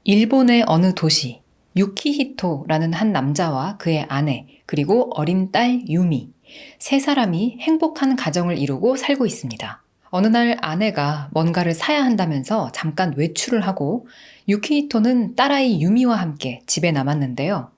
일본의 어느 도시, 유키히토라는 한 남자와 그의 아내, 그리고 어린 딸 유미, 세 사람이 행복한 가정을 이루고 살고 있습니다. 어느 날 아내가 뭔가를 사야 한다면서 잠깐 외출을 하고 유키히토는 딸아이 유미와 함께 집에 남았는데요.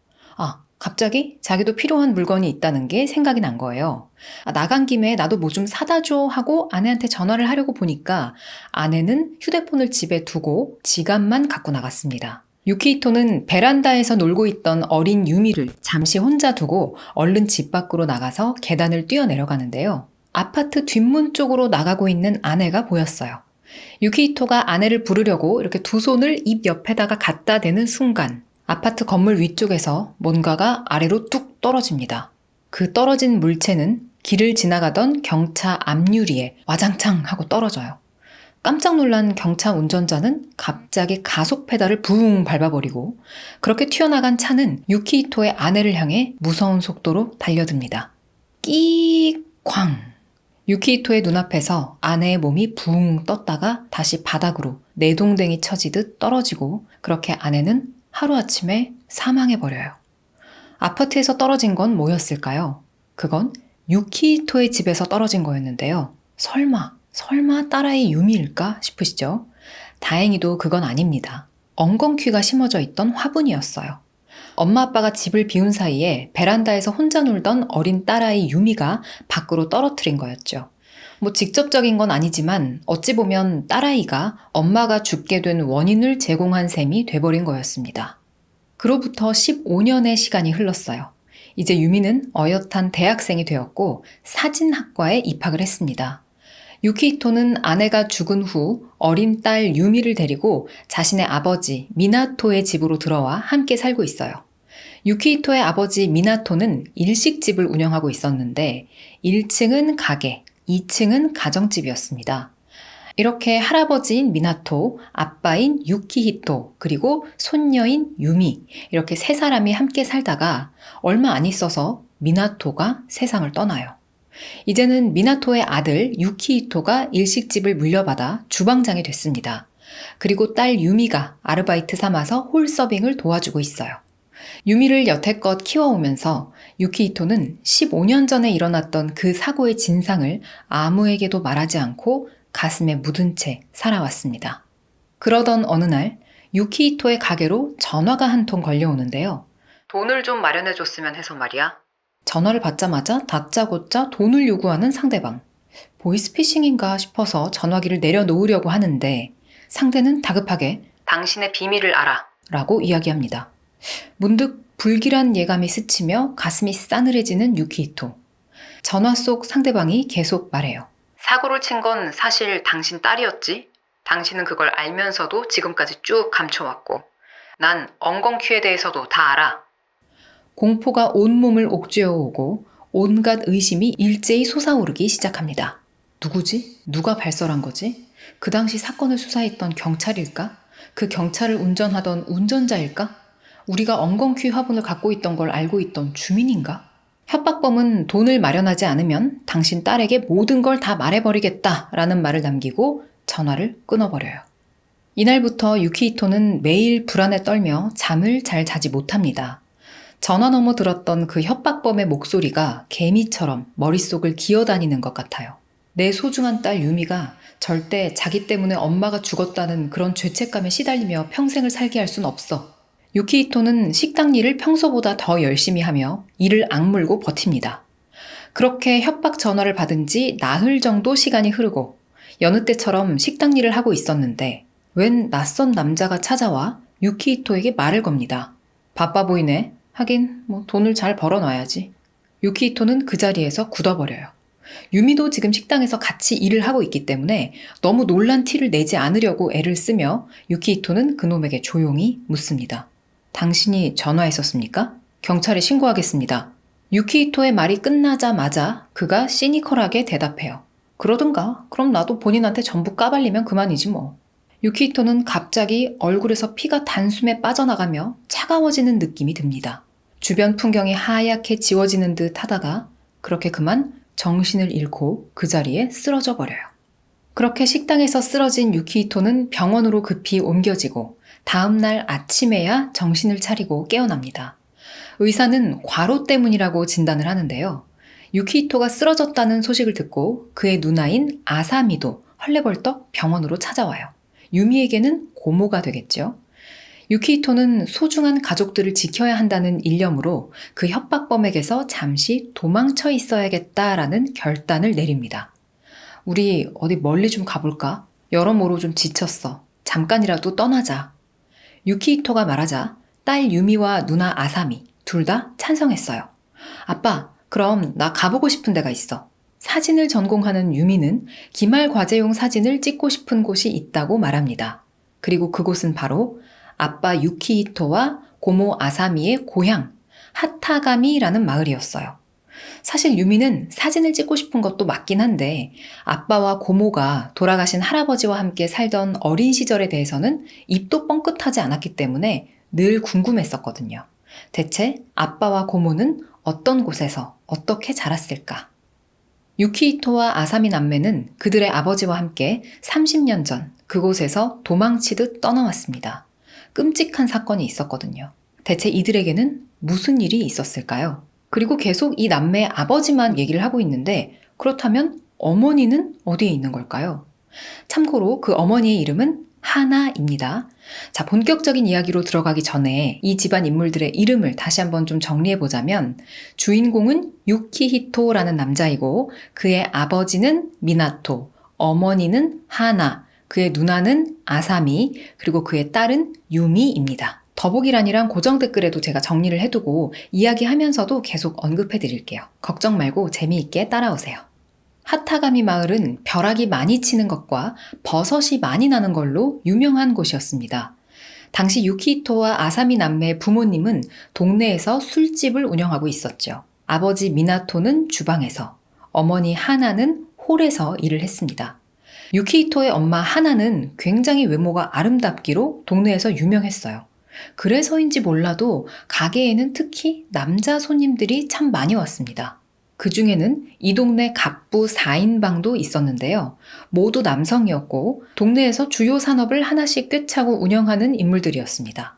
갑자기 자기도 필요한 물건이 있다는 게 생각이 난 거예요. 나간 김에 나도 뭐 좀 사다 줘 하고 아내한테 전화를 하려고 보니까 아내는 휴대폰을 집에 두고 지갑만 갖고 나갔습니다. 유키히토는 베란다에서 놀고 있던 어린 유미를 잠시 혼자 두고 얼른 집 밖으로 나가서 계단을 뛰어 내려가는데요. 아파트 뒷문 쪽으로 나가고 있는 아내가 보였어요. 유키히토가 아내를 부르려고 이렇게 두 손을 입 옆에다가 갖다 대는 순간 아파트 건물 위쪽에서 뭔가가 아래로 뚝 떨어집니다. 그 떨어진 물체는 길을 지나가던 경차 앞유리에 와장창 하고 떨어져요. 깜짝 놀란 경차 운전자는 갑자기 가속 페달을 붕 밟아버리고 그렇게 튀어나간 차는 유키히토의 아내를 향해 무서운 속도로 달려듭니다. 끼익 쾅! 유키히토의 눈앞에서 아내의 몸이 붕 떴다가 다시 바닥으로 내동댕이 쳐지듯 떨어지고 그렇게 아내는 하루아침에 사망해버려요. 아파트에서 떨어진 건 뭐였을까요? 그건 유키히토의 집에서 떨어진 거였는데요. 설마 딸아이 유미일까 싶으시죠? 다행히도 그건 아닙니다. 엉겅퀴가 심어져 있던 화분이었어요. 엄마 아빠가 집을 비운 사이에 베란다에서 혼자 놀던 어린 딸아이 유미가 밖으로 떨어뜨린 거였죠. 직접적인 건 아니지만 어찌 보면 딸아이가 엄마가 죽게 된 원인을 제공한 셈이 돼버린 거였습니다. 그로부터 15년의 시간이 흘렀어요. 이제 유미는 어엿한 대학생이 되었고 사진학과에 입학을 했습니다. 유키히토는 아내가 죽은 후 어린 딸 유미를 데리고 자신의 아버지 미나토의 집으로 들어와 함께 살고 있어요. 유키히토의 아버지 미나토는 일식집을 운영하고 있었는데 1층은 가게, 2층은 가정집이었습니다. 이렇게 할아버지인 미나토, 아빠인 유키히토, 그리고 손녀인 유미 이렇게 세 사람이 함께 살다가 얼마 안 있어서 미나토가 세상을 떠나요. 이제는 미나토의 아들 유키히토가 일식집을 물려받아 주방장이 됐습니다. 그리고 딸 유미가 아르바이트 삼아서 홀서빙을 도와주고 있어요. 유미를 여태껏 키워오면서 유키히토는 15년 전에 일어났던 그 사고의 진상을 아무에게도 말하지 않고 가슴에 묻은 채 살아왔습니다. 그러던 어느 날 유키히토의 가게로 전화가 한 통 걸려오는데요. 돈을 좀 마련해줬으면 해서 말이야. 전화를 받자마자 다짜고짜 돈을 요구하는 상대방. 보이스피싱인가 싶어서 전화기를 내려놓으려고 하는데 상대는 다급하게 당신의 비밀을 알아 라고 이야기합니다. 문득 불길한 예감이 스치며 가슴이 싸늘해지는 유키히토. 전화 속 상대방이 계속 말해요. 사고를 친 건 사실 당신 딸이었지? 당신은 그걸 알면서도 지금까지 쭉 감춰왔고 난 엉겅퀴에 대해서도 다 알아. 공포가 온몸을 옥죄어오고 온갖 의심이 일제히 솟아오르기 시작합니다. 누구지? 누가 발설한 거지? 그 당시 사건을 수사했던 경찰일까? 그 경찰을 운전하던 운전자일까? 우리가 엉겅퀴 화분을 갖고 있던 걸 알고 있던 주민인가? 협박범은 돈을 마련하지 않으면 당신 딸에게 모든 걸 다 말해버리겠다라는 말을 남기고 전화를 끊어버려요. 이날부터 유키히토는 매일 불안에 떨며 잠을 잘 자지 못합니다. 전화 너머 들었던 그 협박범의 목소리가 개미처럼 머릿속을 기어다니는 것 같아요. 내 소중한 딸 유미가 절대 자기 때문에 엄마가 죽었다는 그런 죄책감에 시달리며 평생을 살게 할 순 없어. 유키히토는 식당 일을 평소보다 더 열심히 하며 이를 악물고 버팁니다. 그렇게 협박 전화를 받은 지 나흘 정도 시간이 흐르고 여느 때처럼 식당 일을 하고 있었는데 웬 낯선 남자가 찾아와 유키히토에게 말을 겁니다. 바빠 보이네. 하긴 돈을 잘 벌어놔야지. 유키히토는 그 자리에서 굳어버려요. 유미도 지금 식당에서 같이 일을 하고 있기 때문에 너무 놀란 티를 내지 않으려고 애를 쓰며 유키히토는 그놈에게 조용히 묻습니다. 당신이 전화했었습니까? 경찰에 신고하겠습니다. 유키히토의 말이 끝나자마자 그가 시니컬하게 대답해요. 그러든가 그럼 나도 본인한테 전부 까발리면 그만이지 뭐. 유키히토는 갑자기 얼굴에서 피가 단숨에 빠져나가며 차가워지는 느낌이 듭니다. 주변 풍경이 하얗게 지워지는 듯 하다가 그렇게 그만 정신을 잃고 그 자리에 쓰러져 버려요. 그렇게 식당에서 쓰러진 유키히토는 병원으로 급히 옮겨지고 다음 날 아침에야 정신을 차리고 깨어납니다. 의사는 과로 때문이라고 진단을 하는데요. 유키히토가 쓰러졌다는 소식을 듣고 그의 누나인 아사미도 헐레벌떡 병원으로 찾아와요. 유미에게는 고모가 되겠죠. 유키히토는 소중한 가족들을 지켜야 한다는 일념으로 그 협박범에게서 잠시 도망쳐 있어야겠다라는 결단을 내립니다. 우리 어디 멀리 좀 가볼까? 여러모로 좀 지쳤어. 잠깐이라도 떠나자. 유키히토가 말하자 딸 유미와 누나 아사미 둘 다 찬성했어요. 아빠, 그럼 나 가보고 싶은 데가 있어. 사진을 전공하는 유미는 기말 과제용 사진을 찍고 싶은 곳이 있다고 말합니다. 그리고 그곳은 바로 아빠 유키히토와 고모 아사미의 고향 하타가미라는 마을이었어요. 사실 유미는 사진을 찍고 싶은 것도 맞긴 한데 아빠와 고모가 돌아가신 할아버지와 함께 살던 어린 시절에 대해서는 입도 뻥끗하지 않았기 때문에 늘 궁금했었거든요. 대체 아빠와 고모는 어떤 곳에서 어떻게 자랐을까? 유키히토와 아사미 남매는 그들의 아버지와 함께 30년 전 그곳에서 도망치듯 떠나왔습니다. 끔찍한 사건이 있었거든요. 대체 이들에게는 무슨 일이 있었을까요? 그리고 계속 이 남매의 아버지만 얘기를 하고 있는데 그렇다면 어머니는 어디에 있는 걸까요? 참고로 그 어머니의 이름은 하나입니다. 자, 본격적인 이야기로 들어가기 전에 이 집안 인물들의 이름을 다시 한번 좀 정리해보자면 주인공은 유키히토라는 남자이고 그의 아버지는 미나토, 어머니는 하나, 그의 누나는 아사미, 그리고 그의 딸은 유미입니다. 더보기란이랑 고정 댓글에도 제가 정리를 해두고 이야기하면서도 계속 언급해드릴게요. 걱정 말고 재미있게 따라오세요. 하타가미 마을은 벼락이 많이 치는 것과 버섯이 많이 나는 걸로 유명한 곳이었습니다. 당시 유키히토와 아사미 남매의 부모님은 동네에서 술집을 운영하고 있었죠. 아버지 미나토는 주방에서, 어머니 하나는 홀에서 일을 했습니다. 유키히토의 엄마 하나는 굉장히 외모가 아름답기로 동네에서 유명했어요. 그래서인지 몰라도 가게에는 특히 남자 손님들이 참 많이 왔습니다. 그 중에는 이 동네 갑부 4인방도 있었는데요. 모두 남성이었고 동네에서 주요 산업을 하나씩 꿰차고 운영하는 인물들이었습니다.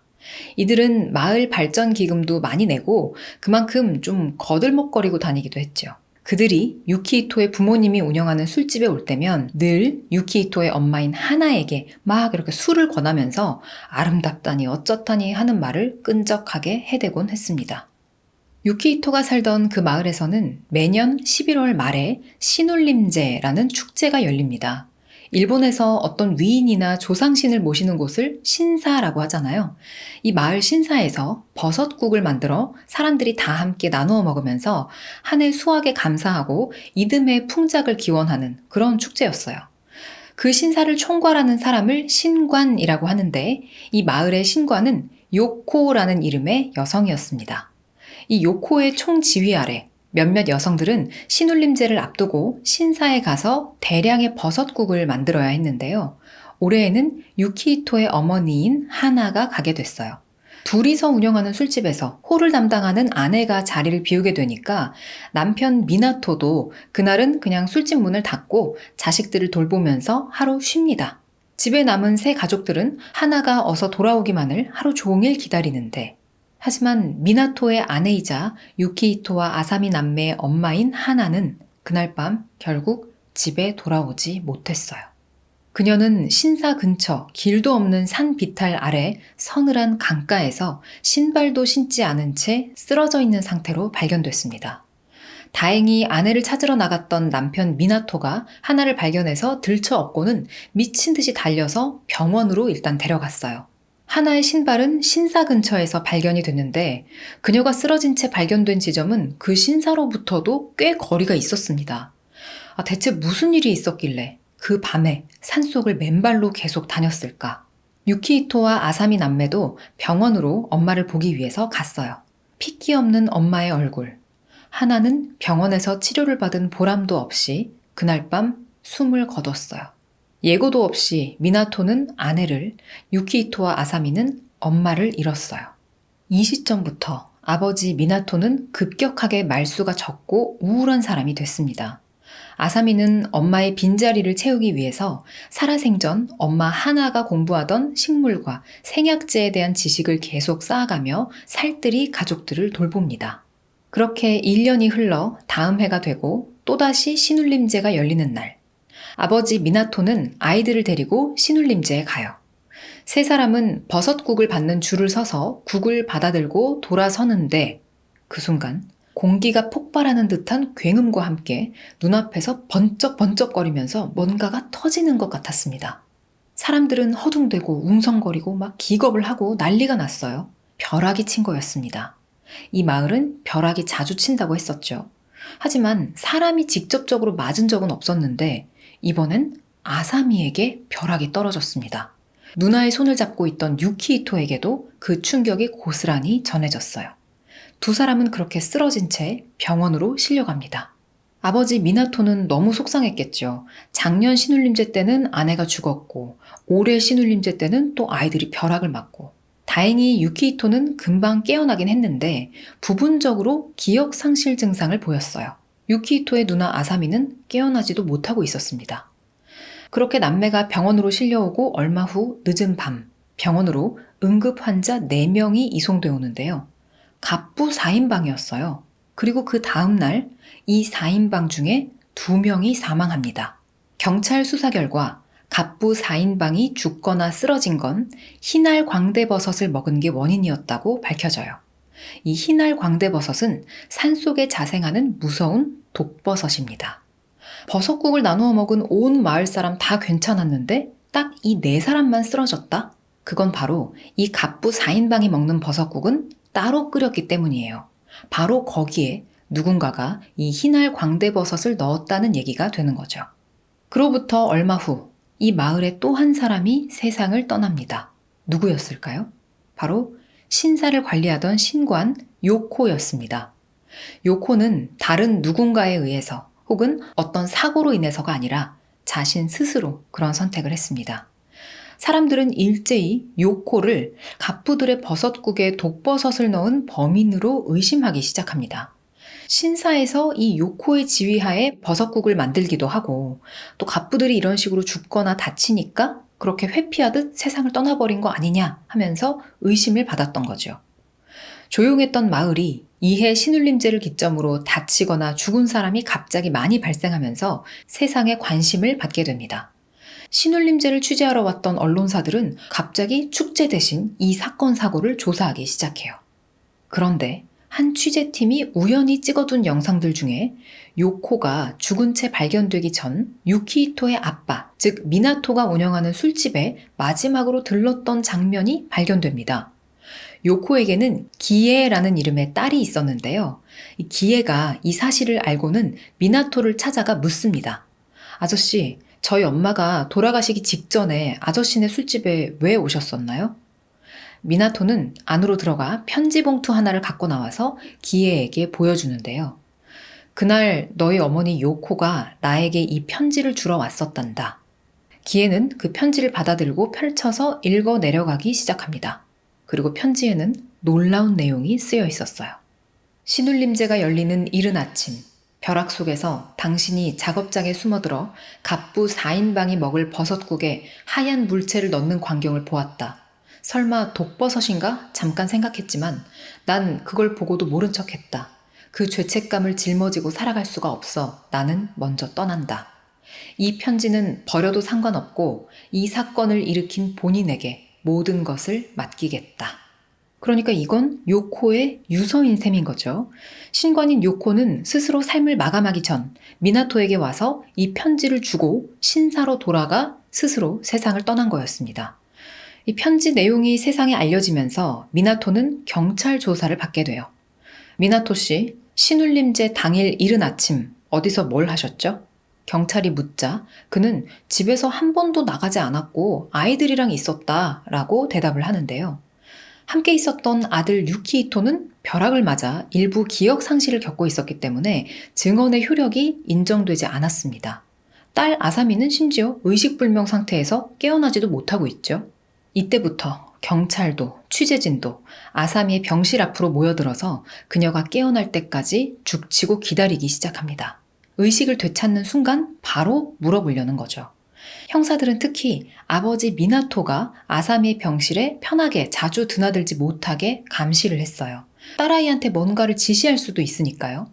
이들은 마을 발전 기금도 많이 내고 그만큼 좀 거들먹거리고 다니기도 했죠. 그들이 유키히토의 부모님이 운영하는 술집에 올 때면 늘 유키히토의 엄마인 하나에게 막 이렇게 술을 권하면서 아름답다니 어쩌다니 하는 말을 끈적하게 해대곤 했습니다. 유키히토가 살던 그 마을에서는 매년 11월 말에 신울림제라는 축제가 열립니다. 일본에서 어떤 위인이나 조상신을 모시는 곳을 신사라고 하잖아요. 이 마을 신사에서 버섯국을 만들어 사람들이 다 함께 나누어 먹으면서 한 해 수확에 감사하고 이듬해 풍작을 기원하는 그런 축제였어요. 그 신사를 총괄하는 사람을 신관이라고 하는데 이 마을의 신관은 요코라는 이름의 여성이었습니다. 이 요코의 총지휘 아래 몇몇 여성들은 신울림제를 앞두고 신사에 가서 대량의 버섯국을 만들어야 했는데요. 올해에는 유키히토의 어머니인 하나가 가게 됐어요. 둘이서 운영하는 술집에서 홀을 담당하는 아내가 자리를 비우게 되니까 남편 미나토도 그날은 그냥 술집 문을 닫고 자식들을 돌보면서 하루 쉽니다. 집에 남은 세 가족들은 하나가 어서 돌아오기만을 하루 종일 기다리는데 하지만 미나토의 아내이자 유키히토와 아사미 남매의 엄마인 하나는 그날 밤 결국 집에 돌아오지 못했어요. 그녀는 신사 근처 길도 없는 산 비탈 아래 서늘한 강가에서 신발도 신지 않은 채 쓰러져 있는 상태로 발견됐습니다. 다행히 아내를 찾으러 나갔던 남편 미나토가 하나를 발견해서 들쳐업고는 미친 듯이 달려서 병원으로 일단 데려갔어요. 하나의 신발은 신사 근처에서 발견이 됐는데 그녀가 쓰러진 채 발견된 지점은 그 신사로부터도 꽤 거리가 있었습니다. 대체 무슨 일이 있었길래 그 밤에 산속을 맨발로 계속 다녔을까? 유키히토와 아사미 남매도 병원으로 엄마를 보기 위해서 갔어요. 핏기 없는 엄마의 얼굴. 하나는 병원에서 치료를 받은 보람도 없이 그날 밤 숨을 거뒀어요. 예고도 없이 미나토는 아내를, 유키히토와 아사미는 엄마를 잃었어요. 이 시점부터 아버지 미나토는 급격하게 말수가 적고 우울한 사람이 됐습니다. 아사미는 엄마의 빈자리를 채우기 위해서 살아생전 엄마 하나가 공부하던 식물과 생약제에 대한 지식을 계속 쌓아가며 살뜰히 가족들을 돌봅니다. 그렇게 1년이 흘러 다음 해가 되고 또다시 신울림제가 열리는 날, 아버지 미나토는 아이들을 데리고 신울림제에 가요. 세 사람은 버섯국을 받는 줄을 서서 국을 받아들고 돌아서는데 그 순간 공기가 폭발하는 듯한 굉음과 함께 눈앞에서 번쩍번쩍거리면서 뭔가가 터지는 것 같았습니다. 사람들은 허둥대고 웅성거리고 막 기겁을 하고 난리가 났어요. 벼락이 친 거였습니다. 이 마을은 벼락이 자주 친다고 했었죠. 하지만 사람이 직접적으로 맞은 적은 없었는데 이번엔 아사미에게 벼락이 떨어졌습니다. 누나의 손을 잡고 있던 유키히토에게도 그 충격이 고스란히 전해졌어요. 두 사람은 그렇게 쓰러진 채 병원으로 실려갑니다. 아버지 미나토는 너무 속상했겠죠. 작년 신울림제 때는 아내가 죽었고 올해 신울림제 때는 또 아이들이 벼락을 맞고 다행히 유키히토는 금방 깨어나긴 했는데 부분적으로 기억 상실 증상을 보였어요. 유키히토의 누나 아사미는 깨어나지도 못하고 있었습니다. 그렇게 남매가 병원으로 실려오고 얼마 후 늦은 밤 병원으로 응급 환자 4명이 이송되어 오는데요. 갑부 4인방이었어요. 그리고 그 다음 날 이 4인방 중에 2명이 사망합니다. 경찰 수사 결과 갑부 4인방이 죽거나 쓰러진 건 흰알 광대버섯을 먹은 게 원인이었다고 밝혀져요. 이 흰알 광대버섯은 산속에 자생하는 무서운 독버섯입니다. 버섯국을 나누어 먹은 온 마을 사람 다 괜찮았는데 딱 이 4사람만 쓰러졌다? 그건 바로 이 갑부 4인방이 먹는 버섯국은 따로 끓였기 때문이에요. 바로 거기에 누군가가 이 흰알 광대버섯을 넣었다는 얘기가 되는 거죠. 그로부터 얼마 후 이 마을의 또 한 사람이 세상을 떠납니다. 누구였을까요? 바로 신사를 관리하던 신관 요코였습니다. 요코는 다른 누군가에 의해서 혹은 어떤 사고로 인해서가 아니라 자신 스스로 그런 선택을 했습니다. 사람들은 일제히 요코를 갑부들의 버섯국에 독버섯을 넣은 범인으로 의심하기 시작합니다. 신사에서 이 요코의 지휘하에 버섯국을 만들기도 하고 또 갑부들이 이런 식으로 죽거나 다치니까 그렇게 회피하듯 세상을 떠나버린 거 아니냐 하면서 의심을 받았던 거죠. 조용했던 마을이 이해 신울림제를 기점으로 다치거나 죽은 사람이 갑자기 많이 발생하면서 세상에 관심을 받게 됩니다. 신울림제를 취재하러 왔던 언론사들은 갑자기 축제 대신 이 사건 사고를 조사하기 시작해요. 그런데 한 취재팀이 우연히 찍어둔 영상들 중에 요코가 죽은 채 발견되기 전 유키히토의 아빠, 즉 미나토가 운영하는 술집에 마지막으로 들렀던 장면이 발견됩니다. 요코에게는 기에라는 이름의 딸이 있었는데요. 이 기에가 이 사실을 알고는 미나토를 찾아가 묻습니다. 아저씨, 저희 엄마가 돌아가시기 직전에 아저씨네 술집에 왜 오셨었나요? 미나토는 안으로 들어가 편지 봉투 하나를 갖고 나와서 기에에게 보여주는데요. 그날 너희 어머니 요코가 나에게 이 편지를 주러 왔었단다. 기에는 그 편지를 받아들고 펼쳐서 읽어 내려가기 시작합니다. 그리고 편지에는 놀라운 내용이 쓰여 있었어요. 신울림제가 열리는 이른 아침, 벼락 속에서 당신이 작업장에 숨어들어 갑부 4인방이 먹을 버섯국에 하얀 물체를 넣는 광경을 보았다. 설마 독버섯인가? 잠깐 생각했지만 난 그걸 보고도 모른 척했다. 그 죄책감을 짊어지고 살아갈 수가 없어 나는 먼저 떠난다. 이 편지는 버려도 상관없고 이 사건을 일으킨 본인에게 모든 것을 맡기겠다. 그러니까 이건 요코의 유서인 셈인 거죠. 신관인 요코는 스스로 삶을 마감하기 전 미나토에게 와서 이 편지를 주고 신사로 돌아가 스스로 세상을 떠난 거였습니다. 이 편지 내용이 세상에 알려지면서 미나토는 경찰 조사를 받게 돼요. 미나토 씨, 신울림제 당일 이른 아침 어디서 뭘 하셨죠? 경찰이 묻자 그는 집에서 한 번도 나가지 않았고 아이들이랑 있었다라고 대답을 하는데요. 함께 있었던 아들 유키히토는 벼락을 맞아 일부 기억 상실을 겪고 있었기 때문에 증언의 효력이 인정되지 않았습니다. 딸 아사미는 심지어 의식불명 상태에서 깨어나지도 못하고 있죠. 이때부터 경찰도 취재진도 아사미의 병실 앞으로 모여들어서 그녀가 깨어날 때까지 죽치고 기다리기 시작합니다. 의식을 되찾는 순간 바로 물어보려는 거죠. 형사들은 특히 아버지 미나토가 아사미의 병실에 편하게 자주 드나들지 못하게 감시를 했어요. 딸아이한테 뭔가를 지시할 수도 있으니까요.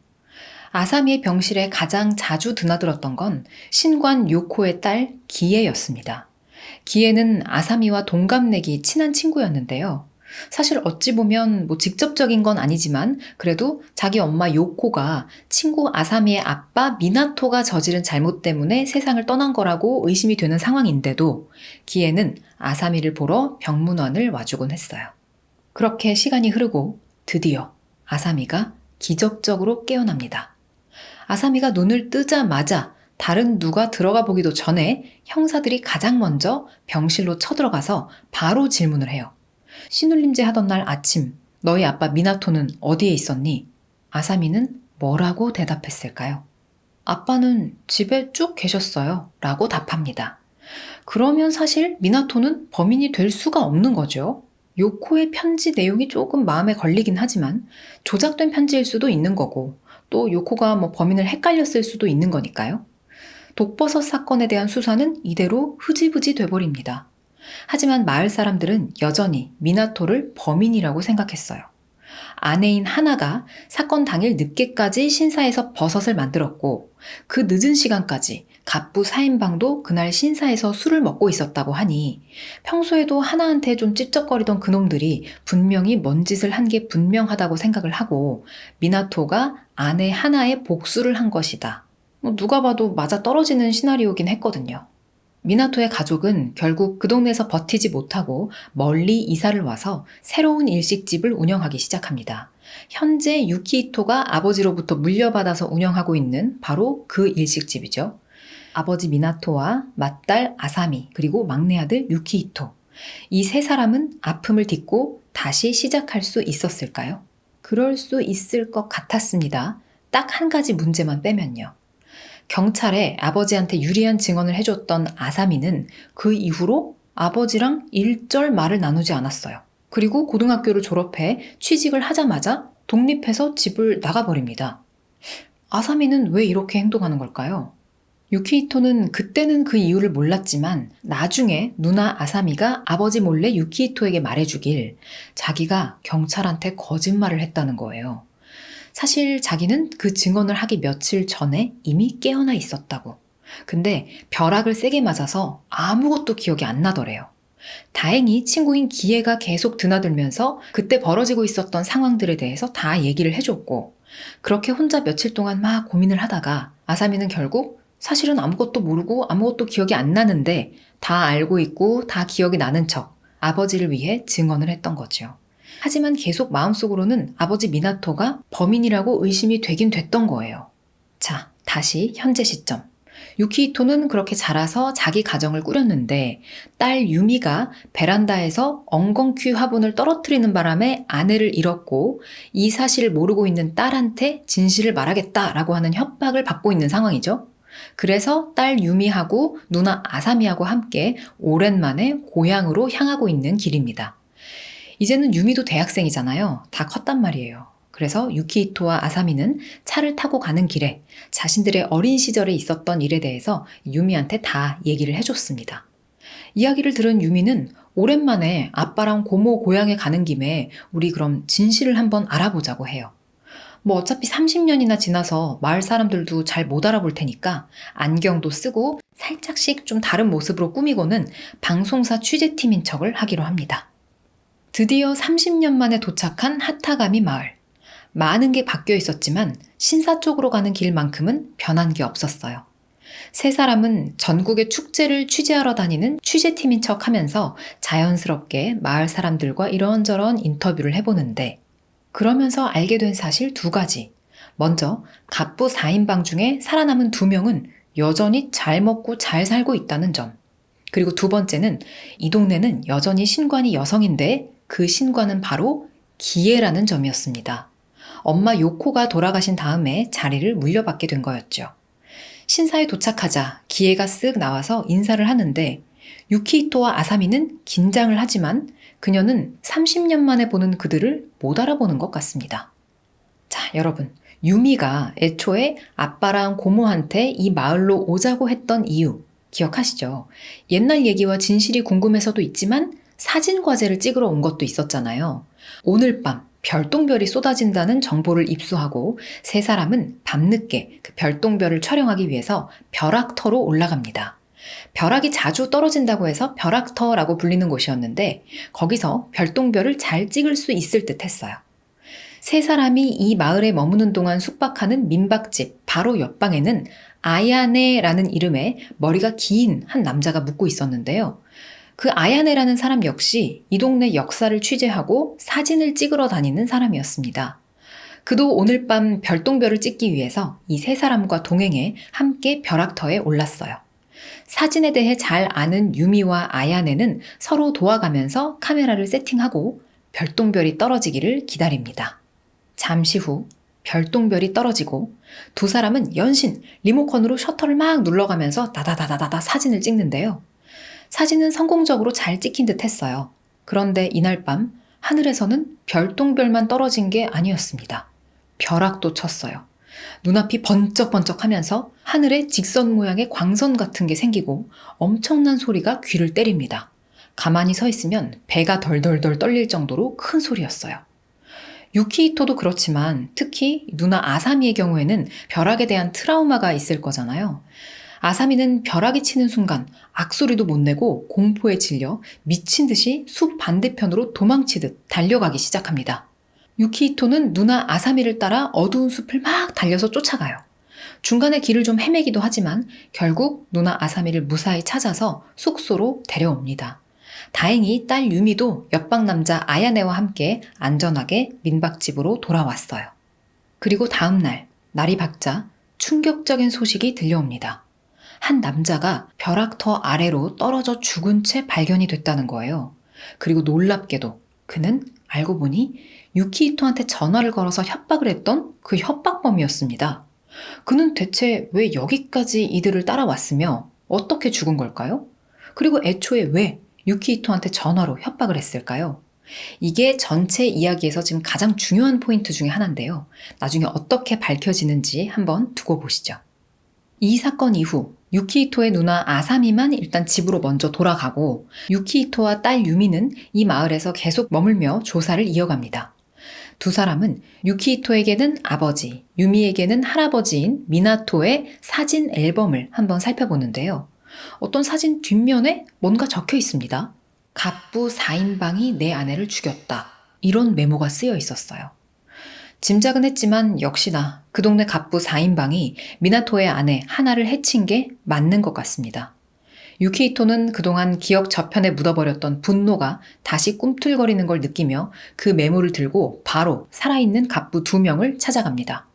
아사미의 병실에 가장 자주 드나들었던 건 신관 요코의 딸 기에였습니다. 기에는 아사미와 동갑내기 친한 친구였는데요. 사실 어찌 보면 직접적인 건 아니지만 그래도 자기 엄마 요코가 친구 아사미의 아빠 미나토가 저지른 잘못 때문에 세상을 떠난 거라고 의심이 되는 상황인데도 기에는 아사미를 보러 병문안을 와주곤 했어요. 그렇게 시간이 흐르고 드디어 아사미가 기적적으로 깨어납니다. 아사미가 눈을 뜨자마자 다른 누가 들어가 보기도 전에 형사들이 가장 먼저 병실로 쳐들어가서 바로 질문을 해요. 신울림제 하던 날 아침, 너희 아빠 미나토는 어디에 있었니? 아사미는 뭐라고 대답했을까요? 아빠는 집에 쭉 계셨어요. 라고 답합니다. 그러면 사실 미나토는 범인이 될 수가 없는 거죠. 요코의 편지 내용이 조금 마음에 걸리긴 하지만 조작된 편지일 수도 있는 거고 또 요코가 범인을 헷갈렸을 수도 있는 거니까요. 독버섯 사건에 대한 수사는 이대로 흐지부지 돼버립니다. 하지만 마을 사람들은 여전히 미나토를 범인이라고 생각했어요. 아내인 하나가 사건 당일 늦게까지 신사에서 버섯을 만들었고 그 늦은 시간까지 갑부 사인방도 그날 신사에서 술을 먹고 있었다고 하니 평소에도 하나한테 좀 찝쩍거리던 그놈들이 분명히 뭔 짓을 한 게 분명하다고 생각을 하고 미나토가 아내 하나의 복수를 한 것이다. 누가 봐도 맞아떨어지는 시나리오긴 했거든요. 미나토의 가족은 결국 그 동네에서 버티지 못하고 멀리 이사를 와서 새로운 일식집을 운영하기 시작합니다. 현재 유키히토가 아버지로부터 물려받아서 운영하고 있는 바로 그 일식집이죠. 아버지 미나토와 맏딸 아사미 그리고 막내 아들 유키히토. 이 세 사람은 아픔을 딛고 다시 시작할 수 있었을까요? 그럴 수 있을 것 같았습니다. 딱 한 가지 문제만 빼면요. 경찰에 아버지한테 유리한 증언을 해줬던 아사미는 그 이후로 아버지랑 일절 말을 나누지 않았어요. 그리고 고등학교를 졸업해 취직을 하자마자 독립해서 집을 나가버립니다. 아사미는 왜 이렇게 행동하는 걸까요? 유키히토는 그때는 그 이유를 몰랐지만 나중에 누나 아사미가 아버지 몰래 유키히토에게 말해주길 자기가 경찰한테 거짓말을 했다는 거예요. 사실 자기는 그 증언을 하기 며칠 전에 이미 깨어나 있었다고. 근데 벼락을 세게 맞아서 아무것도 기억이 안 나더래요. 다행히 친구인 기에가 계속 드나들면서 그때 벌어지고 있었던 상황들에 대해서 다 얘기를 해줬고 그렇게 혼자 며칠 동안 막 고민을 하다가 아사미는 결국 사실은 아무것도 모르고 아무것도 기억이 안 나는데 다 알고 있고 다 기억이 나는 척 아버지를 위해 증언을 했던 거죠. 하지만 계속 마음속으로는 아버지 미나토가 범인이라고 의심이 되긴 됐던 거예요. 자, 다시 현재 시점. 유키히토는 그렇게 자라서 자기 가정을 꾸렸는데 딸 유미가 베란다에서 엉겅퀴 화분을 떨어뜨리는 바람에 아내를 잃었고 이 사실을 모르고 있는 딸한테 진실을 말하겠다라고 하는 협박을 받고 있는 상황이죠. 그래서 딸 유미하고 누나 아사미하고 함께 오랜만에 고향으로 향하고 있는 길입니다. 이제는 유미도 대학생이잖아요. 다 컸단 말이에요. 그래서 유키히토와 아사미는 차를 타고 가는 길에 자신들의 어린 시절에 있었던 일에 대해서 유미한테 다 얘기를 해줬습니다. 이야기를 들은 유미는 오랜만에 아빠랑 고모 고향에 가는 김에 우리 그럼 진실을 한번 알아보자고 해요. 어차피 30년이나 지나서 마을 사람들도 잘 못 알아볼 테니까 안경도 쓰고 살짝씩 좀 다른 모습으로 꾸미고는 방송사 취재팀인 척을 하기로 합니다. 드디어 30년 만에 도착한 하타가미 마을. 많은 게 바뀌어 있었지만 신사 쪽으로 가는 길만큼은 변한 게 없었어요. 세 사람은 전국의 축제를 취재하러 다니는 취재팀인 척 하면서 자연스럽게 마을 사람들과 이런저런 인터뷰를 해보는데 그러면서 알게 된 사실 두 가지. 먼저 갑부 4인방 중에 살아남은 2명은 여전히 잘 먹고 잘 살고 있다는 점. 그리고 두 번째는 이 동네는 여전히 신관이 여성인데 그 신관은 바로 기에라는 점이었습니다. 엄마 요코가 돌아가신 다음에 자리를 물려받게 된 거였죠. 신사에 도착하자 기에가 쓱 나와서 인사를 하는데 유키히토와 아사미는 긴장을 하지만 그녀는 30년 만에 보는 그들을 못 알아보는 것 같습니다. 자, 여러분, 유미가 애초에 아빠랑 고모한테 이 마을로 오자고 했던 이유 기억하시죠? 옛날 얘기와 진실이 궁금해서도 있지만 사진 과제를 찍으러 온 것도 있었잖아요. 오늘 밤 별똥별이 쏟아진다는 정보를 입수하고 세 사람은 밤늦게 그 별똥별을 촬영하기 위해서 벼락터로 올라갑니다. 벼락이 자주 떨어진다고 해서 벼락터라고 불리는 곳이었는데 거기서 별똥별을 잘 찍을 수 있을 듯 했어요. 세 사람이 이 마을에 머무는 동안 숙박하는 민박집 바로 옆방에는 아야네라는 이름의 머리가 긴 한 남자가 묵고 있었는데요. 그 아야네라는 사람 역시 이 동네 역사를 취재하고 사진을 찍으러 다니는 사람이었습니다. 그도 오늘 밤 별똥별을 찍기 위해서 이 세 사람과 동행해 함께 벼락터에 올랐어요. 사진에 대해 잘 아는 유미와 아야네는 서로 도와가면서 카메라를 세팅하고 별똥별이 떨어지기를 기다립니다. 잠시 후 별똥별이 떨어지고 두 사람은 연신 리모컨으로 셔터를 막 눌러가면서 다다다다다다 사진을 찍는데요. 사진은 성공적으로 잘 찍힌 듯 했어요. 그런데 이날 밤 하늘에서는 별똥별만 떨어진 게 아니었습니다. 벼락도 쳤어요. 눈앞이 번쩍번쩍하면서 하늘에 직선 모양의 광선 같은 게 생기고 엄청난 소리가 귀를 때립니다. 가만히 서 있으면 배가 덜덜덜 떨릴 정도로 큰 소리였어요. 유키히토도 그렇지만 특히 누나 아사미의 경우에는 벼락에 대한 트라우마가 있을 거잖아요. 아사미는 벼락이 치는 순간 악소리도 못 내고 공포에 질려 미친 듯이 숲 반대편으로 도망치듯 달려가기 시작합니다. 유키히토는 누나 아사미를 따라 어두운 숲을 막 달려서 쫓아가요. 중간에 길을 좀 헤매기도 하지만 결국 누나 아사미를 무사히 찾아서 숙소로 데려옵니다. 다행히 딸 유미도 옆방 남자 아야네와 함께 안전하게 민박집으로 돌아왔어요. 그리고 다음 날, 날이 밝자 충격적인 소식이 들려옵니다. 한 남자가 벼락터 아래로 떨어져 죽은 채 발견이 됐다는 거예요. 그리고 놀랍게도 그는 알고 보니 유키히토한테 전화를 걸어서 협박을 했던 그 협박범이었습니다. 그는 대체 왜 여기까지 이들을 따라왔으며 어떻게 죽은 걸까요? 그리고 애초에 왜 유키히토한테 전화로 협박을 했을까요? 이게 전체 이야기에서 지금 가장 중요한 포인트 중에 하나인데요. 나중에 어떻게 밝혀지는지 한번 두고 보시죠. 이 사건 이후 유키히토의 누나 아사미만 일단 집으로 먼저 돌아가고 유키히토와 딸 유미는 이 마을에서 계속 머물며 조사를 이어갑니다. 두 사람은 유키히토에게는 아버지, 유미에게는 할아버지인 미나토의 사진 앨범을 한번 살펴보는데요. 어떤 사진 뒷면에 뭔가 적혀 있습니다. 갑부 4인방이 내 아내를 죽였다. 이런 메모가 쓰여 있었어요. 짐작은 했지만 역시나 그 동네 갑부 4인방이 미나토의 아내 하나를 해친 게 맞는 것 같습니다. 유키히토는 그동안 기억 저편에 묻어버렸던 분노가 다시 꿈틀거리는 걸 느끼며 그 메모를 들고 바로 살아있는 갑부 2명을 찾아갑니다.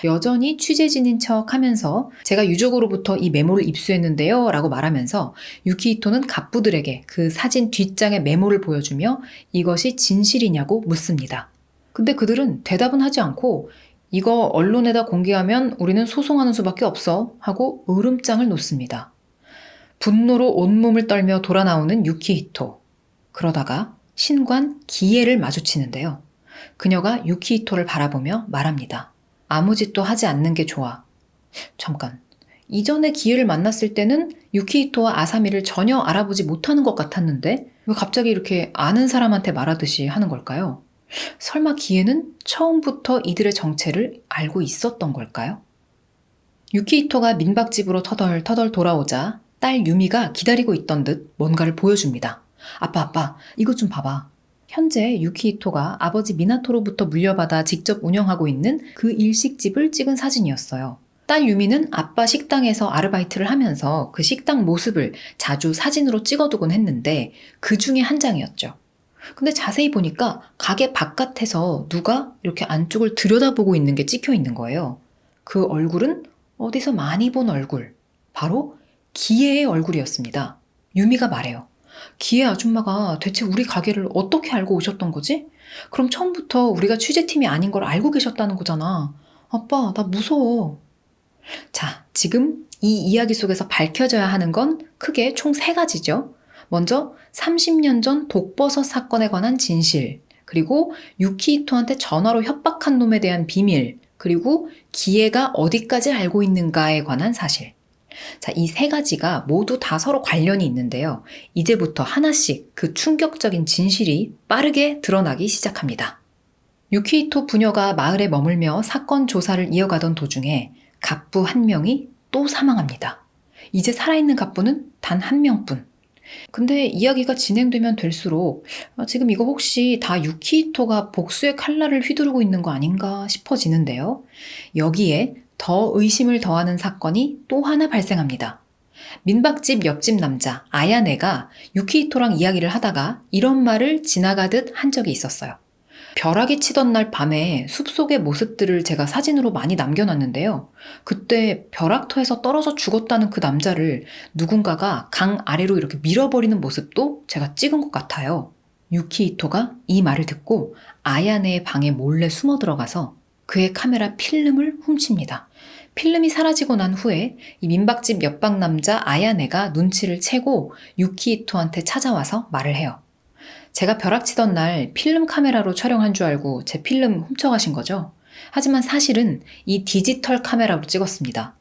여전히 취재진인 척 하면서 제가 유족으로부터 이 메모를 입수했는데요 라고 말하면서 유키히토는 갑부들에게 그 사진 뒷장의 메모를 보여주며 이것이 진실이냐고 묻습니다. 근데 그들은 대답은 하지 않고 이거 언론에다 공개하면 우리는 소송하는 수밖에 없어 하고 으름장을 놓습니다. 분노로 온몸을 떨며 돌아 나오는 유키히토. 그러다가 신관 기에를 마주치는데요. 그녀가 유키히토를 바라보며 말합니다. 아무 짓도 하지 않는 게 좋아. 잠깐, 이전에 기회를 만났을 때는 유키히토와 아사미를 전혀 알아보지 못하는 것 같았는데 왜 갑자기 이렇게 아는 사람한테 말하듯이 하는 걸까요? 설마 기에는 처음부터 이들의 정체를 알고 있었던 걸까요? 유키히토가 민박집으로 터덜터덜 돌아오자 딸 유미가 기다리고 있던 듯 뭔가를 보여줍니다. 아빠, 이것 좀 봐봐. 현재 유키히토가 아버지 미나토로부터 물려받아 직접 운영하고 있는 그 일식집을 찍은 사진이었어요. 딸 유미는 아빠 식당에서 아르바이트를 하면서 그 식당 모습을 자주 사진으로 찍어두곤 했는데 그 중에 한 장이었죠. 근데 자세히 보니까 가게 바깥에서 누가 이렇게 안쪽을 들여다보고 있는 게 찍혀 있는 거예요. 그 얼굴은 어디서 많이 본 얼굴, 바로 기에의 얼굴이었습니다. 유미가 말해요. 기에 아줌마가 대체 우리 가게를 어떻게 알고 오셨던 거지? 그럼 처음부터 우리가 취재팀이 아닌 걸 알고 계셨다는 거잖아. 아빠, 나 무서워. 자, 지금 이 이야기 속에서 밝혀져야 하는 건 크게 총 3가지죠. 먼저 30년 전 독버섯 사건에 관한 진실, 그리고 유키히토한테 전화로 협박한 놈에 대한 비밀, 그리고 기회가 어디까지 알고 있는가에 관한 사실. 자, 이 세 가지가 모두 다 서로 관련이 있는데요. 이제부터 하나씩 그 충격적인 진실이 빠르게 드러나기 시작합니다. 유키히토 부녀가 마을에 머물며 사건 조사를 이어가던 도중에 갑부 한 명이 또 사망합니다. 이제 살아있는 갑부는 단 한 명뿐. 근데 이야기가 진행되면 될수록 지금 이거 혹시 다 유키히토가 복수의 칼날을 휘두르고 있는 거 아닌가 싶어지는데요. 여기에 더 의심을 더하는 사건이 또 하나 발생합니다. 민박집 옆집 남자 아야네가 유키히토랑 이야기를 하다가 이런 말을 지나가듯 한 적이 있었어요. 벼락이 치던 날 밤에 숲속의 모습들을 제가 사진으로 많이 남겨놨는데요. 그때 벼락터에서 떨어져 죽었다는 그 남자를 누군가가 강 아래로 이렇게 밀어버리는 모습도 제가 찍은 것 같아요. 유키히토가 이 말을 듣고 아야네의 방에 몰래 숨어 들어가서 그의 카메라 필름을 훔칩니다. 필름이 사라지고 난 후에 이 민박집 옆방 남자 아야네가 눈치를 채고 유키히토한테 찾아와서 말을 해요. 제가 벼락치던 날 필름 카메라로 촬영한 줄 알고 제 필름 훔쳐가신 거죠? 하지만 사실은 이 디지털 카메라로 찍었습니다.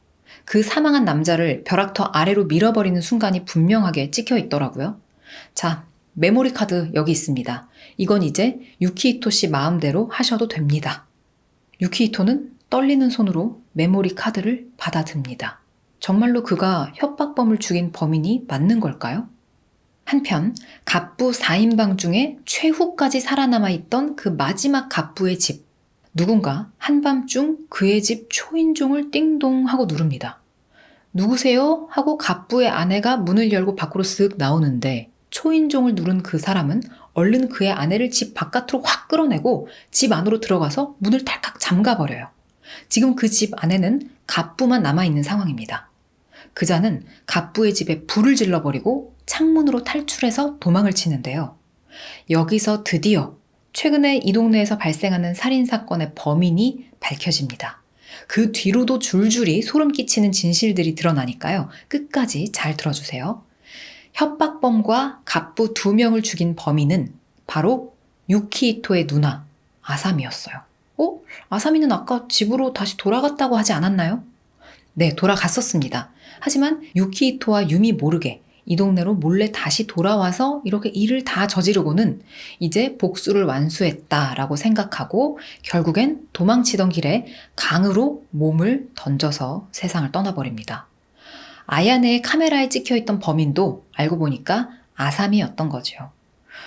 그 사망한 남자를 벼락터 아래로 밀어버리는 순간이 분명하게 찍혀 있더라고요. 자, 메모리 카드 여기 있습니다. 이건 이제 유키히토 씨 마음대로 하셔도 됩니다. 유키히토는 떨리는 손으로 메모리 카드를 받아듭니다. 정말로 그가 협박범을 죽인 범인이 맞는 걸까요? 한편 갑부 4인방 중에 최후까지 살아남아 있던 그 마지막 갑부의 집. 누군가 한밤중 그의 집 초인종을 띵동 하고 누릅니다. 누구세요? 하고 갑부의 아내가 문을 열고 밖으로 쓱 나오는데 초인종을 누른 그 사람은 얼른 그의 아내를 집 바깥으로 확 끌어내고 집 안으로 들어가서 문을 탈칵 잠가버려요. 지금 그 집 안에는 갑부만 남아있는 상황입니다. 그자는 갑부의 집에 불을 질러버리고 창문으로 탈출해서 도망을 치는데요. 여기서 드디어 최근에 이 동네에서 발생하는 살인사건의 범인이 밝혀집니다. 그 뒤로도 줄줄이 소름 끼치는 진실들이 드러나니까요. 끝까지 잘 들어주세요. 협박범과 갑부 2명을 죽인 범인은 바로 유키히토의 누나 아사미였어요. 아사미는 아까 집으로 다시 돌아갔다고 하지 않았나요? 네, 돌아갔었습니다. 하지만 유키히토와 유미 모르게 이 동네로 몰래 다시 돌아와서 이렇게 일을 다 저지르고는 이제 복수를 완수했다라고 생각하고 결국엔 도망치던 길에 강으로 몸을 던져서 세상을 떠나버립니다. 아야네의 카메라에 찍혀있던 범인도 알고 보니까 아사미였던 거죠.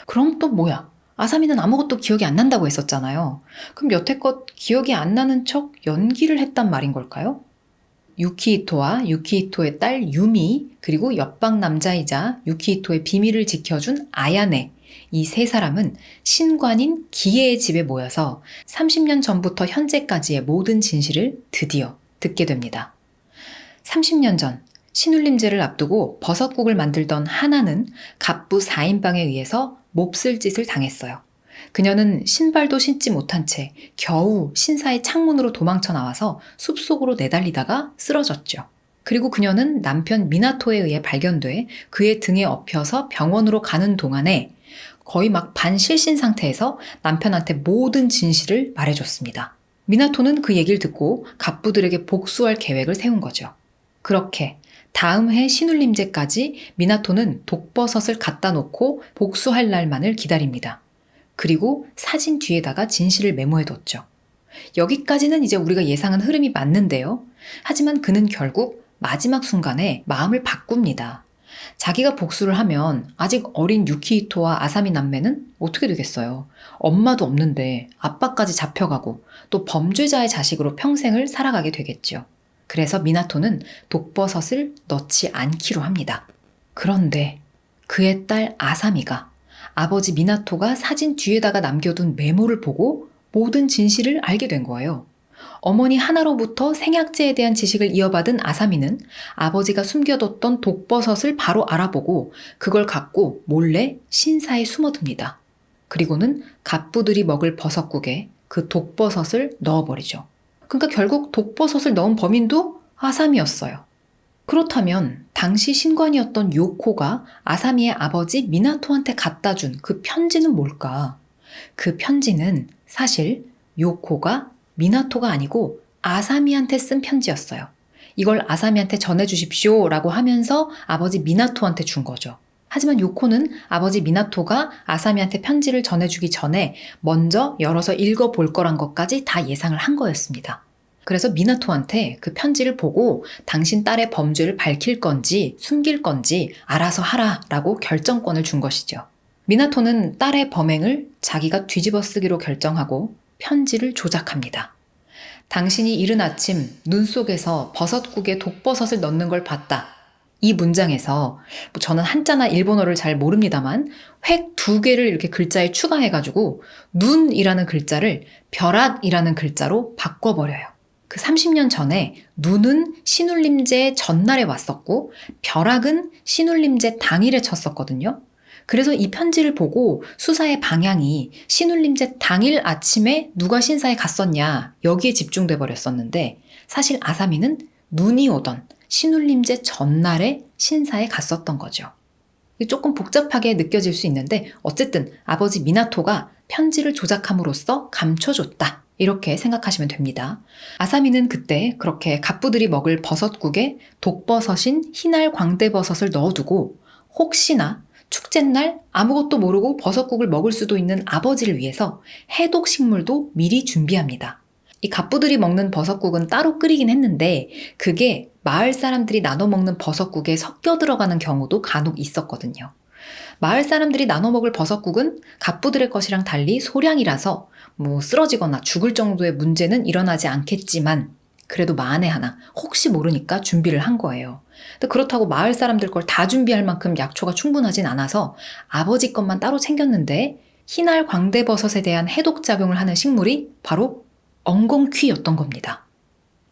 그럼 또 뭐야? 아사미는 아무것도 기억이 안 난다고 했었잖아요. 그럼 여태껏 기억이 안 나는 척 연기를 했단 말인 걸까요? 유키히토와 유키히토의 딸 유미, 그리고 옆방 남자이자 유키히토의 비밀을 지켜준 아야네, 이 세 사람은 신관인 기계의 집에 모여서 30년 전부터 현재까지의 모든 진실을 드디어 듣게 됩니다. 30년 전 신울림제를 앞두고 버섯국을 만들던 하나는 갑부 4인방에 의해서 몹쓸 짓을 당했어요. 그녀는 신발도 신지 못한 채 겨우 신사의 창문으로 도망쳐 나와서 숲속으로 내달리다가 쓰러졌죠. 그리고 그녀는 남편 미나토에 의해 발견돼 그의 등에 업혀서 병원으로 가는 동안에 거의 막 반실신 상태에서 남편한테 모든 진실을 말해줬습니다. 미나토는 그 얘기를 듣고 갑부들에게 복수할 계획을 세운 거죠. 그렇게 다음 해 신울림제까지 미나토는 독버섯을 갖다 놓고 복수할 날만을 기다립니다. 그리고 사진 뒤에다가 진실을 메모해뒀죠. 여기까지는 이제 우리가 예상한 흐름이 맞는데요. 하지만 그는 결국 마지막 순간에 마음을 바꿉니다. 자기가 복수를 하면 아직 어린 유키히토와 아사미 남매는 어떻게 되겠어요? 엄마도 없는데 아빠까지 잡혀가고 또 범죄자의 자식으로 평생을 살아가게 되겠죠. 그래서 미나토는 독버섯을 넣지 않기로 합니다. 그런데 그의 딸 아사미가 아버지 미나토가 사진 뒤에다가 남겨둔 메모를 보고 모든 진실을 알게 된 거예요. 어머니 하나로부터 생약제에 대한 지식을 이어받은 아사미는 아버지가 숨겨뒀던 독버섯을 바로 알아보고 그걸 갖고 몰래 신사에 숨어듭니다. 그리고는 갑부들이 먹을 버섯국에 그 독버섯을 넣어버리죠. 그러니까 결국 독버섯을 넣은 범인도 아사미였어요. 그렇다면 당시 신관이었던 요코가 아사미의 아버지 미나토한테 갖다 준 그 편지는 뭘까? 그 편지는 사실 요코가 미나토가 아니고 아사미한테 쓴 편지였어요. 이걸 아사미한테 전해주십시오 라고 하면서 아버지 미나토한테 준 거죠. 하지만 요코는 아버지 미나토가 아사미한테 편지를 전해주기 전에 먼저 열어서 읽어볼 거란 것까지 다 예상을 한 거였습니다. 그래서 미나토한테 그 편지를 보고 당신 딸의 범죄를 밝힐 건지 숨길 건지 알아서 하라 라고 결정권을 준 것이죠. 미나토는 딸의 범행을 자기가 뒤집어 쓰기로 결정하고 편지를 조작합니다. 당신이 이른 아침 눈 속에서 버섯국에 독버섯을 넣는 걸 봤다. 이 문장에서 저는 한자나 일본어를 잘 모릅니다만 획 2개를 이렇게 글자에 추가해가지고 눈이라는 글자를 벼락이라는 글자로 바꿔버려요. 그 30년 전에 눈은 신울림제 전날에 왔었고 벼락은 신울림제 당일에 쳤었거든요. 그래서 이 편지를 보고 수사의 방향이 신울림제 당일 아침에 누가 신사에 갔었냐 여기에 집중돼 버렸었는데 사실 아사미는 눈이 오던 신울림제 전날에 신사에 갔었던 거죠. 조금 복잡하게 느껴질 수 있는데 어쨌든 아버지 미나토가 편지를 조작함으로써 감춰줬다. 이렇게 생각하시면 됩니다. 아사미는 그때 그렇게 갑부들이 먹을 버섯국에 독버섯인 흰알 광대버섯을 넣어두고 혹시나 축제날 아무것도 모르고 버섯국을 먹을 수도 있는 아버지를 위해서 해독 식물도 미리 준비합니다. 이 갑부들이 먹는 버섯국은 따로 끓이긴 했는데 그게 마을 사람들이 나눠 먹는 버섯국에 섞여 들어가는 경우도 간혹 있었거든요. 마을 사람들이 나눠 먹을 버섯국은 갑부들의 것이랑 달리 소량이라서 쓰러지거나 죽을 정도의 문제는 일어나지 않겠지만 그래도 만에 하나 혹시 모르니까 준비를 한 거예요. 근데 그렇다고 마을 사람들 걸 다 준비할 만큼 약초가 충분하진 않아서 아버지 것만 따로 챙겼는데 흰알 광대버섯에 대한 해독작용을 하는 식물이 바로 엉겅퀴였던 겁니다.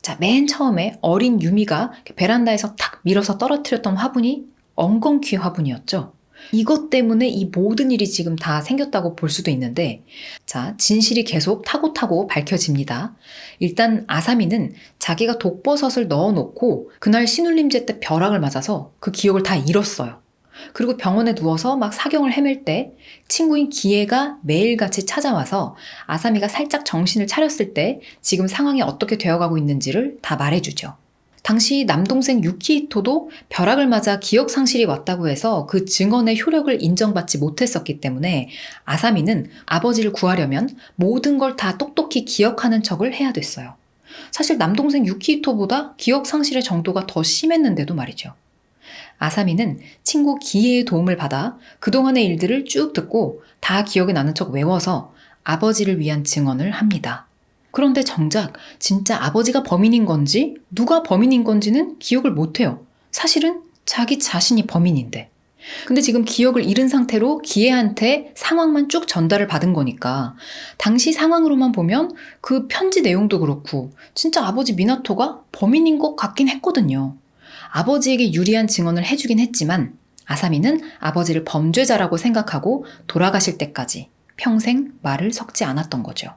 자, 맨 처음에 어린 유미가 베란다에서 탁 밀어서 떨어뜨렸던 화분이 엉겅퀴 화분이었죠. 이것 때문에 이 모든 일이 지금 다 생겼다고 볼 수도 있는데 자, 진실이 계속 타고타고 밝혀집니다. 일단 아사미는 자기가 독버섯을 넣어놓고 그날 신울림제 때 벼락을 맞아서 그 기억을 다 잃었어요. 그리고 병원에 누워서 막 사경을 헤맬 때 친구인 기에가 매일같이 찾아와서 아사미가 살짝 정신을 차렸을 때 지금 상황이 어떻게 되어가고 있는지를 다 말해주죠. 당시 남동생 유키히토도 벼락을 맞아 기억 상실이 왔다고 해서 그 증언의 효력을 인정받지 못했었기 때문에 아사미는 아버지를 구하려면 모든 걸 다 똑똑히 기억하는 척을 해야 됐어요. 사실 남동생 유키히토보다 기억 상실의 정도가 더 심했는데도 말이죠. 아사미는 친구 기에의 도움을 받아 그동안의 일들을 쭉 듣고 다 기억이 나는 척 외워서 아버지를 위한 증언을 합니다. 그런데 정작 진짜 아버지가 범인인 건지 누가 범인인 건지는 기억을 못해요. 사실은 자기 자신이 범인인데. 근데 지금 기억을 잃은 상태로 기애한테 상황만 쭉 전달을 받은 거니까 당시 상황으로만 보면 그 편지 내용도 그렇고 진짜 아버지 미나토가 범인인 것 같긴 했거든요. 아버지에게 유리한 증언을 해주긴 했지만 아사미는 아버지를 범죄자라고 생각하고 돌아가실 때까지 평생 말을 섞지 않았던 거죠.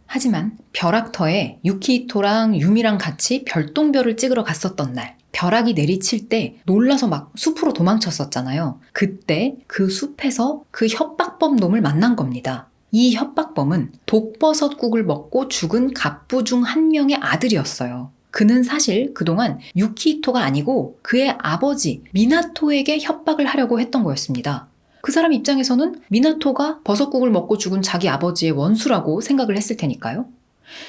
하지만 벼락터에 유키히토랑 유미랑 같이 별똥별을 찍으러 갔었던 날 벼락이 내리칠 때 놀라서 막 숲으로 도망쳤었잖아요. 그때 그 숲에서 그 협박범 놈을 만난 겁니다. 이 협박범은 독버섯국을 먹고 죽은 갑부 중 한 명의 아들이었어요. 그는 사실 그동안 유키히토가 아니고 그의 아버지 미나토에게 협박을 하려고 했던 거였습니다. 그 사람 입장에서는 미나토가 버섯국을 먹고 죽은 자기 아버지의 원수라고 생각을 했을 테니까요.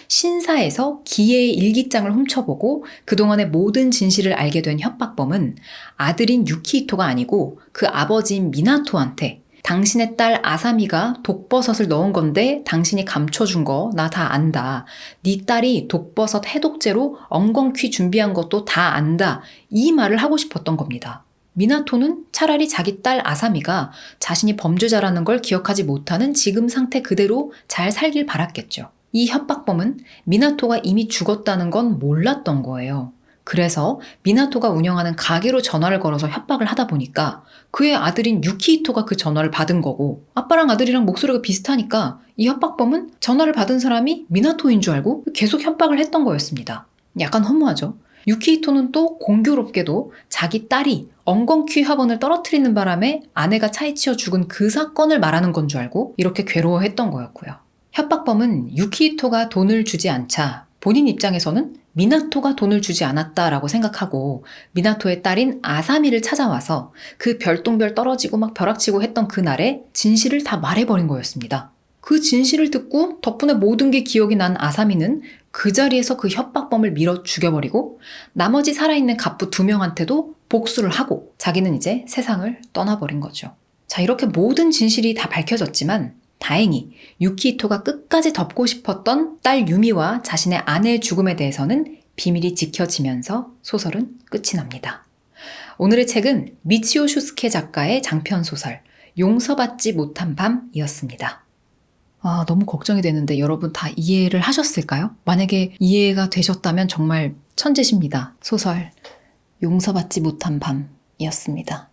신사에서 기예의 일기장을 훔쳐보고 그동안의 모든 진실을 알게 된 협박범은 아들인 유키히토가 아니고 그 아버지인 미나토한테 당신의 딸 아사미가 독버섯을 넣은 건데 당신이 감춰준 거 나 다 안다. 네 딸이 독버섯 해독제로 엉겅퀴 준비한 것도 다 안다. 이 말을 하고 싶었던 겁니다. 미나토는 차라리 자기 딸 아사미가 자신이 범죄자라는 걸 기억하지 못하는 지금 상태 그대로 잘 살길 바랐겠죠. 이 협박범은 미나토가 이미 죽었다는 건 몰랐던 거예요. 그래서 미나토가 운영하는 가게로 전화를 걸어서 협박을 하다 보니까 그의 아들인 유키히토가 그 전화를 받은 거고 아빠랑 아들이랑 목소리가 비슷하니까 이 협박범은 전화를 받은 사람이 미나토인 줄 알고 계속 협박을 했던 거였습니다. 약간 허무하죠. 유키히토는 또 공교롭게도 자기 딸이 엉겅퀴 화분을 떨어뜨리는 바람에 아내가 차에 치여 죽은 그 사건을 말하는 건 줄 알고 이렇게 괴로워했던 거였고요. 협박범은 유키히토가 돈을 주지 않자 본인 입장에서는 미나토가 돈을 주지 않았다라고 생각하고 미나토의 딸인 아사미를 찾아와서 그 별똥별 떨어지고 막 벼락치고 했던 그날의 진실을 다 말해버린 거였습니다. 그 진실을 듣고 덕분에 모든 게 기억이 난 아사미는 그 자리에서 그 협박범을 밀어 죽여버리고 나머지 살아있는 갑부 2명한테도 복수를 하고 자기는 이제 세상을 떠나버린 거죠. 자, 이렇게 모든 진실이 다 밝혀졌지만 다행히 유키히토가 끝까지 덮고 싶었던 딸 유미와 자신의 아내의 죽음에 대해서는 비밀이 지켜지면서 소설은 끝이 납니다. 오늘의 책은 미치오 슈스케 작가의 장편 소설 용서받지 못한 밤이었습니다. 너무 걱정이 되는데 여러분 다 이해를 하셨을까요? 만약에 이해가 되셨다면 정말 천재십니다. 소설 용서받지 못한 밤이었습니다.